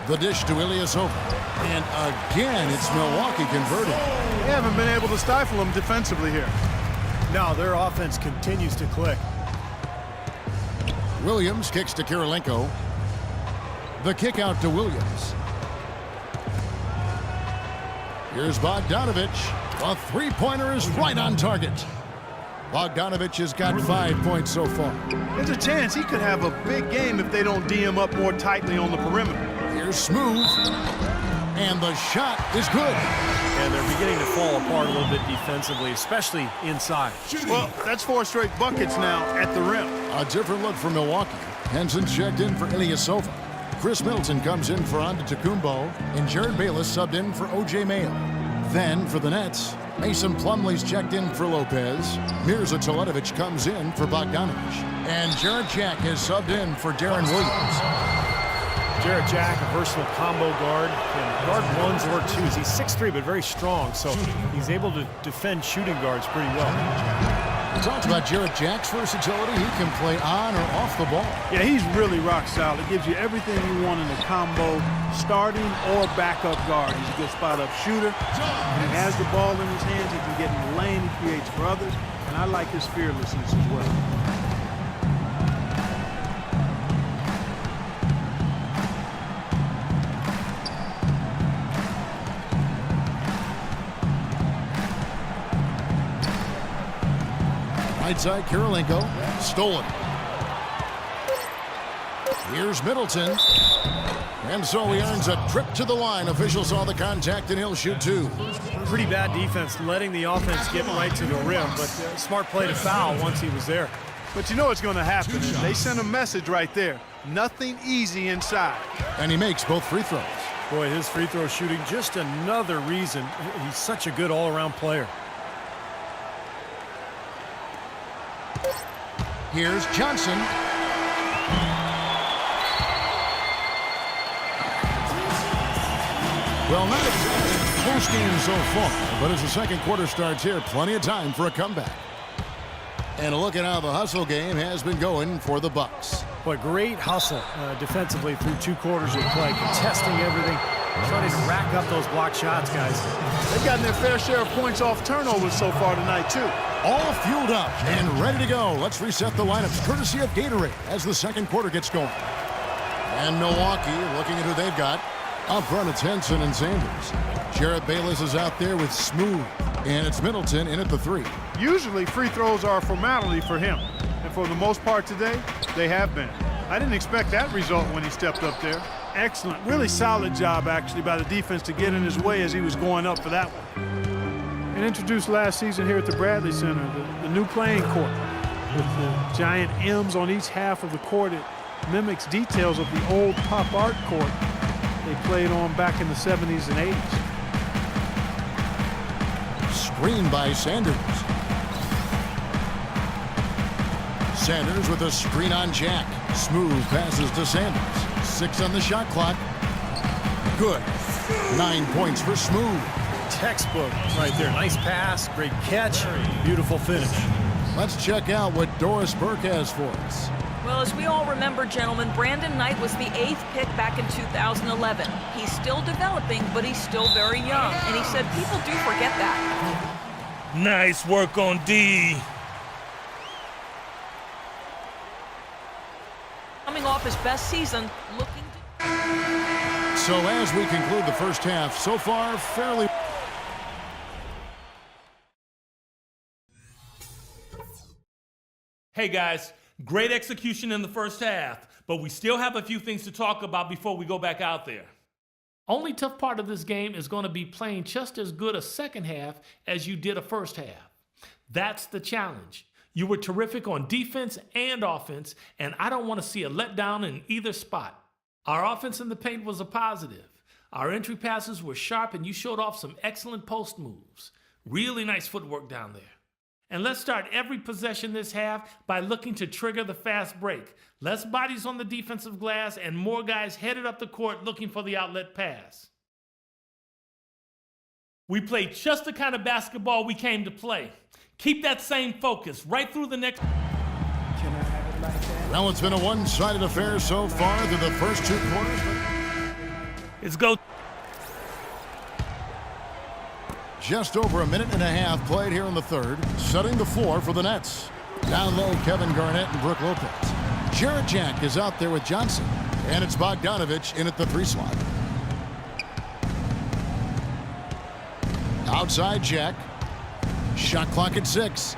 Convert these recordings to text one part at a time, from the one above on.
The dish to Ilyasova. And again, it's Milwaukee converting. They haven't been able to stifle them defensively here. No, their offense continues to click. Williams kicks to Kirilenko. The kick out to Williams. Here's Bogdanovich. A three-pointer is right on target. Bogdanovich has got 5 points so far. There's a chance he could have a big game if they don't D him up more tightly on the perimeter. Here's Smooth. And the shot is good. And they're beginning to fall apart a little bit defensively, especially inside. Well, that's 4 straight buckets now at the rim. A different look for Milwaukee. Henson checked in for Ilyasova. Chris Middleton comes in for Antetokounmpo, and Jared Bayless subbed in for O.J. Mayo. Then for the Nets, Mason Plumlee's checked in for Lopez. Mirza Teletovic comes in for Bogdanovich. And Jarrett Jack has subbed in for Darren Williams. Jarrett Jack, a versatile combo guard. Can guard ones or twos. He's 6'3", but very strong, so he's able to defend shooting guards pretty well. We talked about Jarrett Jack's versatility. He can play on or off the ball. Yeah, he's really rock solid. Gives you everything you want in a combo, starting or backup guard. He's a good spot-up shooter. When he has the ball in his hands, he can get in the lane. He creates for others, and I like his fearlessness as well. Right side, Kirilenko. Stolen. Here's Middleton. And so he earns a trip to the line. Officials saw the contact, and he'll shoot 2. Pretty bad defense, letting the offense get right to the rim, but smart play to foul once he was there. But you know what's going to happen. They send a message right there. Nothing easy inside. And he makes both free throws. Boy, his free throw shooting, just another reason he's such a good all-around player. Here's Johnson. Well, not exactly close game so far, but as the second quarter starts here, plenty of time for a comeback. And a look at how the hustle game has been going for the Bucks. Boy, great hustle defensively through 2 quarters of play, contesting everything, trying to rack up those block shots, guys. They've gotten their fair share of points off turnovers so far tonight, too. All fueled up and ready to go. Let's reset the lineups courtesy of Gatorade as the second quarter gets going. And Milwaukee looking at who they've got. Up front, it's Henson and Sanders. Jared Bayless is out there with Smooth. And it's Middleton in at the 3. Usually free throws are a formality for him. And for the most part today, they have been. I didn't expect that result when he stepped up there. Excellent. Really solid job, actually, by the defense to get in his way as he was going up for that one. And introduced last season here at the Bradley Center, the new playing court. With the giant M's on each half of the court, it mimics details of the old pop art court they played on back in the 70s and 80s. Screen by Sanders. Sanders with a screen on Jack. Smooth passes to Sanders. 6 on the shot clock. Good. 9 points for Smooth. Textbook right there. Nice pass, great catch, beautiful finish. Let's check out what Doris Burke has for us. Well, as we all remember, gentlemen, Brandon Knight was the 8th pick back in 2011. He's still developing, but he's still very young. And he said people do forget that. Nice work on D. Coming off his best season, looking to... So as we conclude the first half, so far, fairly... Hey guys, great execution in the first half, but we still have a few things to talk about before we go back out there. Only tough part of this game is going to be playing just as good a second half as you did a first half. That's the challenge. You were terrific on defense and offense, and I don't want to see a letdown in either spot. Our offense in the paint was a positive. Our entry passes were sharp, and you showed off some excellent post moves. Really nice footwork down there. And let's start every possession this half by looking to trigger the fast break. Less bodies on the defensive glass and more guys headed up the court looking for the outlet pass. We played just the kind of basketball we came to play. Keep that same focus right through the next... Well, it's been a one-sided affair so far through the first 2 quarters. It's go. Just over a minute and a half played here in the third, setting the floor for the Nets. Down low, Kevin Garnett and Brook Lopez. Jarrett Jack is out there with Johnson, and it's Bogdanovich in at the 3 slot. Outside Jack. Shot clock at 6.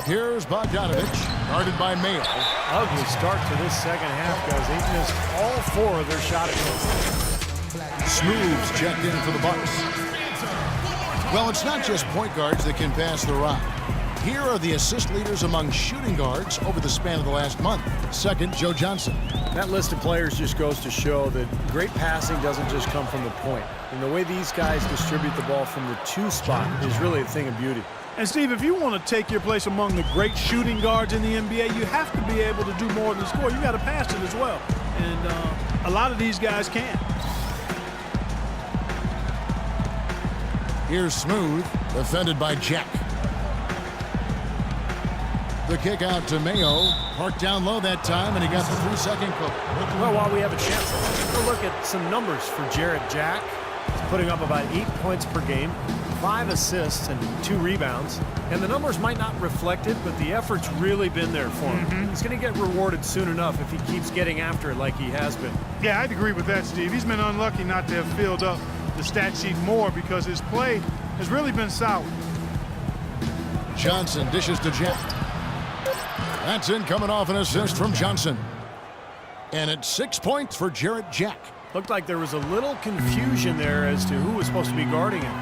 Here's Bogdanovich, guarded by Mayo. Ugly start to this second half, guys. They've missed all 4 of their shot attempts. Smooth's checked in for the Bucks. Well, it's not just point guards that can pass the rock. Here are the assist leaders among shooting guards over the span of the last month. Second, Joe Johnson. That list of players just goes to show that great passing doesn't just come from the point. And the way these guys distribute the ball from the 2 spot is really a thing of beauty. And Steve, if you want to take your place among the great shooting guards in the NBA, you have to be able to do more than score. You got to pass it as well. And a lot of these guys can. Here's Smooth, defended by Jack. The kick out to Mayo. Parked down low that time, and he got the 3-second clip. Well, while we have a chance, let's take a look at some numbers for Jarrett Jack. He's putting up about 8 points per game, 5 assists, and 2 rebounds. And the numbers might not reflect it, but the effort's really been there for him. He's going to get rewarded soon enough if he keeps getting after it like he has been. Yeah, I'd agree with that, Steve. He's been unlucky not to have filled up the stat sheet more because his play has really been solid. Johnson dishes to Jack. That's in, coming off an assist from Johnson. And it's 6 points for Jarrett Jack. Looked like there was a little confusion there as to who was supposed to be guarding him.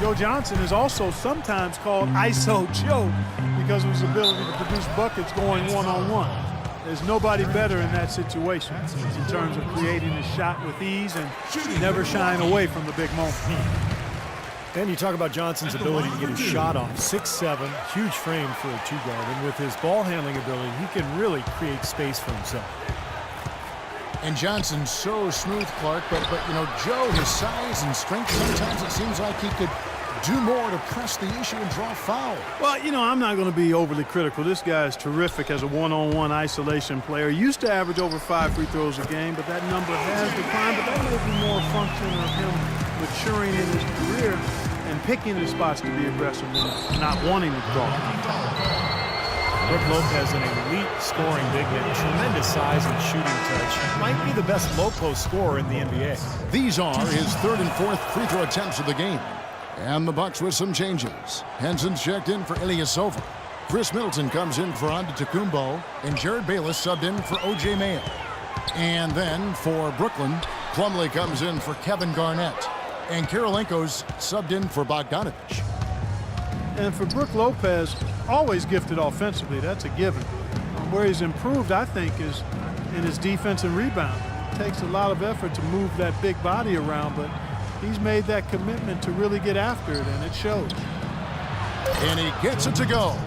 Joe Johnson is also sometimes called ISO Joe because of his ability to produce buckets going one-on-one. There's nobody better in that situation in terms of creating a shot with ease and never shying away from the big moment. And you talk about Johnson's ability to get his shot off. 6'7", huge frame for a 2 guard. And with his ball handling ability, he can really create space for himself. And Johnson's so smooth, Clark, but you know, Joe, his size and strength, sometimes it seems like he could do more to press the issue and draw foul. Well, you know, I'm not going to be overly critical. This guy is terrific as a one-on-one isolation player. He used to average over 5 free throws a game, but that number has declined. But that may be more a function of him maturing in his career and picking the spots to be aggressive and not wanting to draw. Brook Lopez, an elite scoring big man, tremendous size and shooting touch. Might be the best low post scorer in the NBA. These are his 3rd and 4th free throw attempts of the game. And the Bucks with some changes. Henson's checked in for Ilyasova. Chris Middleton comes in for Antetokounmpo, and Jared Bayless subbed in for O.J. Mayo. And then for Brooklyn, Plumlee comes in for Kevin Garnett, and Kirilenko's subbed in for Bogdanovich. And for Brook Lopez, always gifted offensively. That's a given. Where he's improved, I think, is in his defense and rebound. It takes a lot of effort to move that big body around, but he's made that commitment to really get after it, and it shows. And he gets it to go.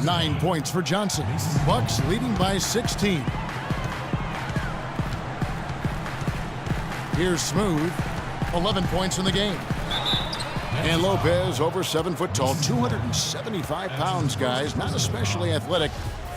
9 points for Johnson. Bucks leading by 16. Here's Smooth. 11 points in the game. And Lopez, over 7 foot tall, 275 pounds, guys, not especially athletic.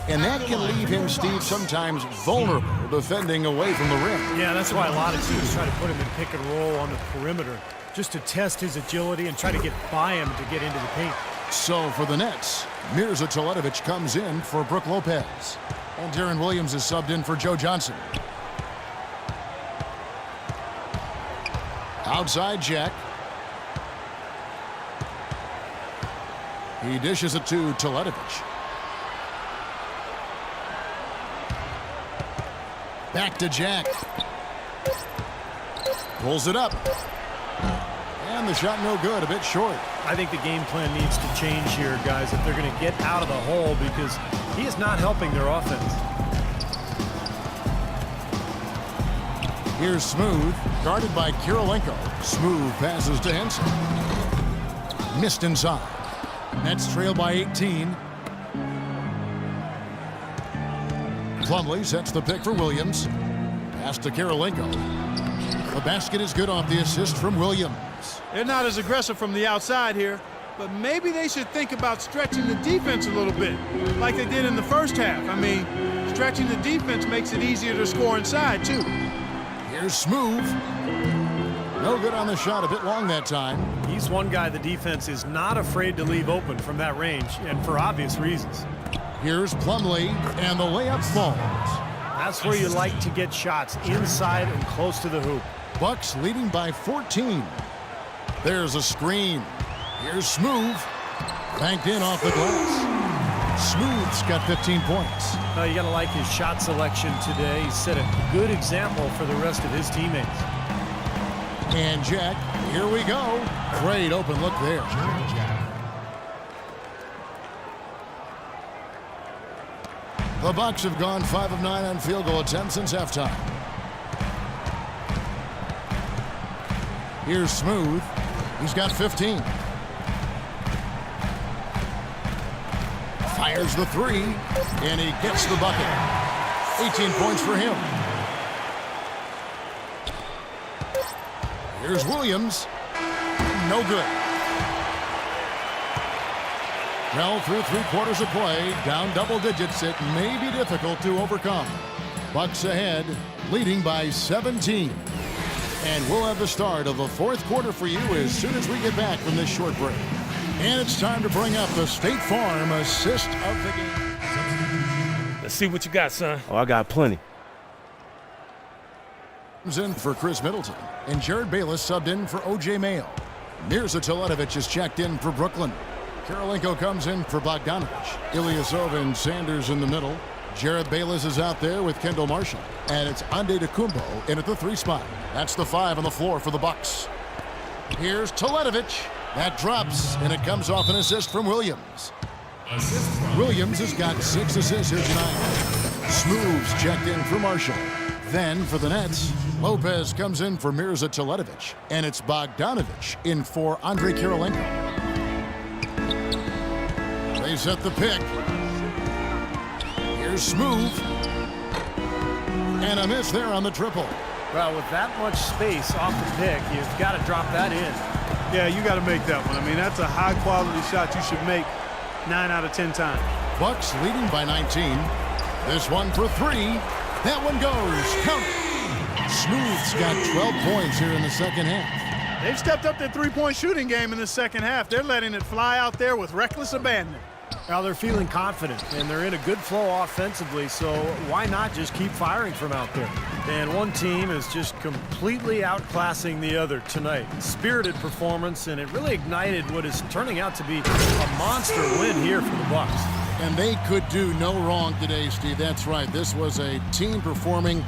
And that can leave him, Steve, sometimes vulnerable defending away from the rim. Yeah, that's why a lot of teams try to put him in pick and roll on the perimeter, just to test his agility and try to get by him to get into the paint. So for the Nets, Mirza Teletovic comes in for Brook Lopez. And Darren Williams is subbed in for Joe Johnson. Outside Jack. He dishes it to Teletovic. Back to Jack. Pulls it up. And the shot no good, a bit short. I think the game plan needs to change here, guys, if they're going to get out of the hole, because he is not helping their offense. Here's Smooth, guarded by Kirilenko. Smooth passes to Henson. Missed inside. Nets trail by 18. Plumlee sets the pick for Williams. Pass to Kirilenko. The basket is good off the assist from Williams. They're not as aggressive from the outside here, but maybe they should think about stretching the defense a little bit, like they did in the first half. I mean, Stretching the defense makes it easier to score inside, too. Here's Smooth. No good on the shot, a bit long that time. He's one guy the defense is not afraid to leave open from that range, and for obvious reasons. Here's Plumlee, and the layup falls. That's where you like to get shots, inside and close to the hoop. Bucks leading by 14. There's a screen. Here's Smooth. Banked in off the glass. Smooth's got 15 points. You got to like his shot selection today. He set a good example for the rest of his teammates. And Jack, here we go. Great open look there. The Bucks have gone 5 of 9 on field goal attempts since halftime. Here's Smooth. He's got 15. Fires the three, and he gets the bucket. 18 points for him. Here's Williams. No good. Well, through 3 quarters of play, down double digits, it may be difficult to overcome. Bucks ahead, leading by 17. And we'll have the start of the 4th quarter for you as soon as we get back from this short break. And it's time to bring up the State Farm assist of the game. Let's see what you got, son. Oh, I got plenty. In for Chris Middleton, and Jared Bayless subbed in for O.J. Mayo. Mirza Teletovic is checked in for Brooklyn. Karolinko comes in for Bogdanovich. Ilyasova and Sanders in the middle. Jared Bayless is out there with Kendall Marshall. And it's Antetokounmpo in at the 3 spot. That's the 5 on the floor for the Bucks. Here's Teletovic. That drops, and it comes off an assist from Williams. Williams has got 6 assists here tonight. Smooth's checked in for Marshall. Then for the Nets, Lopez comes in for Mirza Teletovic, and it's Bogdanovich in for Andrei Karolinko. They set the pick. Here's Smooth. And a miss there on the triple. Well, with that much space off the pick, you've got to drop that in. Yeah, you got to make that one. I mean, that's a high-quality shot you should make 9 out of 10 times. Bucks leading by 19. This one for 3. That one goes. Count it. Smooth's got 12 points here in the second half. They've stepped up their 3-point shooting game in the second half. They're letting it fly out there with reckless abandon. Well, they're feeling confident, and they're in a good flow offensively, so why not just keep firing from out there? And one team is just completely outclassing the other tonight. Spirited performance, and it really ignited what is turning out to be a monster win here for the Bucks. And they could do no wrong today, Steve. That's right. This was a team performing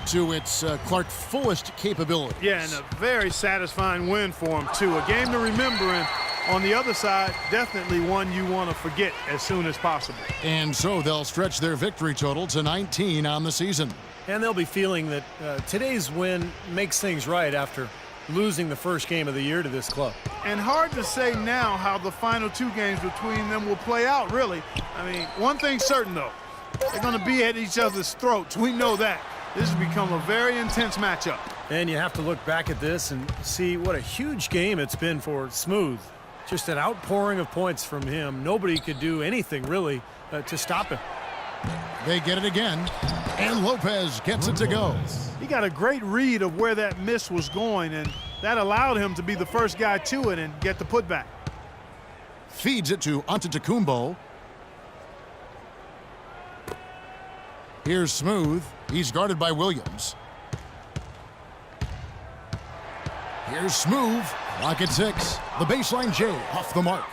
to its Clark fullest capabilities. Yeah, and a very satisfying win for them, too. A game to remember, and on the other side, definitely one you want to forget as soon as possible. And so they'll stretch their victory total to 19 on the season. And they'll be feeling that today's win makes things right after losing the first game of the year to this club. And hard to say now how the final 2 games between them will play out, really. I mean, one thing's certain, though. They're going to be at each other's throats. We know that. This has become a very intense matchup. And you have to look back at this and see what a huge game it's been for Smooth. Just an outpouring of points from him. Nobody could do anything, really, to stop him. They get it again, and Lopez gets it to go. He got a great read of where that miss was going, and that allowed him to be the first guy to it and get the putback. Feeds it to Antetokounmpo. Here's Smooth. He's guarded by Williams. Here's Smooth. Lock at 6. The baseline J off the mark.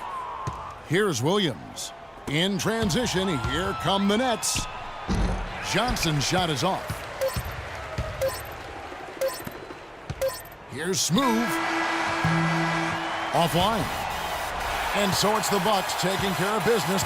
Here's Williams. In transition, here come the Nets. Johnson's shot is off. Here's Smooth. Offline. And so it's the Bucks taking care of business.